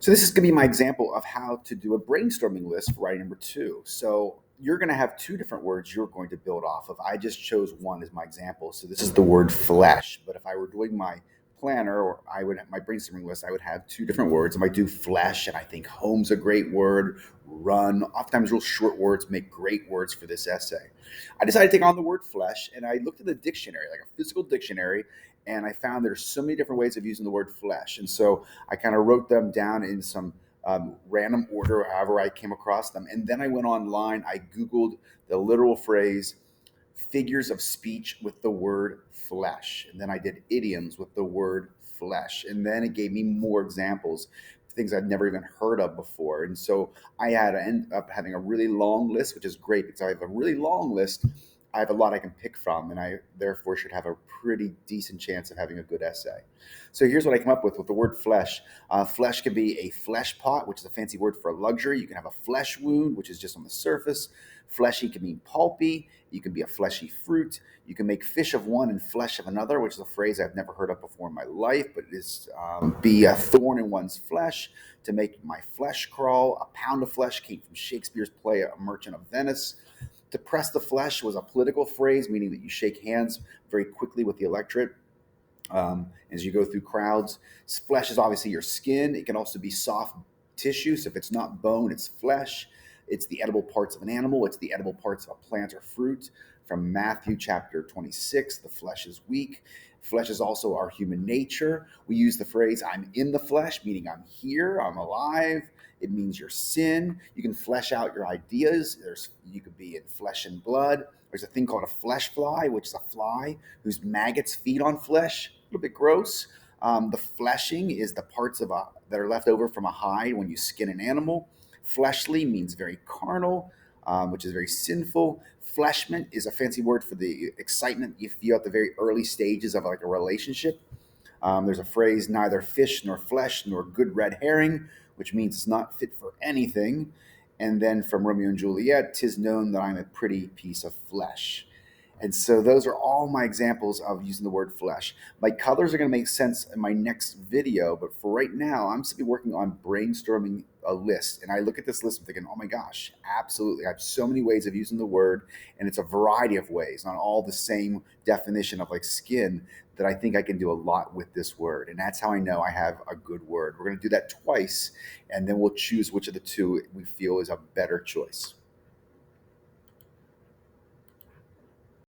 So this is going to be my example of how to do a brainstorming list for writing number two. So you're going to have two different words you're going to build off of. I just chose one as my example. So this is the word flesh. But if I were doing my planner or I would my brainstorming list, I would have two different words. I might do flesh, and I think home's a great word. Run. Oftentimes, real short words make great words for this essay. I decided to take on the word flesh, and I looked at the dictionary, like a physical dictionary, and I found there's so many different ways of using the word flesh. And so I kind of wrote them down in some random order, however I came across them. And then I went online, I Googled the literal phrase figures of speech with the word flesh. And then I did idioms with the word flesh. And then it gave me more examples, things I'd never even heard of before. And so I had to end up having a really long list, which is great because I have a really long list. I have a lot I can pick from, and I therefore should have a pretty decent chance of having a good essay. So here's what I come up with the word flesh. Flesh can be a flesh pot, which is a fancy word for luxury. You can have a flesh wound, which is just on the surface. Fleshy can mean pulpy. You can be a fleshy fruit. You can make fish of one and flesh of another, which is a phrase I've never heard of before in my life, but it is be a thorn in one's flesh, to make my flesh crawl. A pound of flesh came from Shakespeare's play A Merchant of Venice. To press the flesh was a political phrase, meaning that you shake hands very quickly with the electorate as you go through crowds. Flesh is obviously your skin. It can also be soft tissue. So if it's not bone, it's flesh. It's the edible parts of an animal. It's the edible parts of a plant or fruit. From Matthew chapter 26, the flesh is weak. Flesh is also our human nature. We use the phrase, I'm in the flesh, meaning I'm here, I'm alive. It means your sin. You can flesh out your ideas. You could be in flesh and blood. There's a thing called a flesh fly, which is a fly whose maggots feed on flesh. A little bit gross. The fleshing is the parts that are left over from a hide when you skin an animal. Fleshly means very carnal, which is very sinful. Fleshment is a fancy word for the excitement you feel at the very early stages of like a relationship. There's a phrase, neither fish nor flesh nor good red herring, which means it's not fit for anything. And then from Romeo and Juliet, 'tis known that I'm a pretty piece of flesh. And so those are all my examples of using the word flesh. My colors are going to make sense in my next video, but for right now, I'm simply working on brainstorming a list. And I look at this list and thinking, oh my gosh, absolutely. I have so many ways of using the word, and it's a variety of ways, not all the same definition of like skin, that I think I can do a lot with this word. And that's how I know I have a good word. We're going to do that twice, and then we'll choose which of the two we feel is a better choice.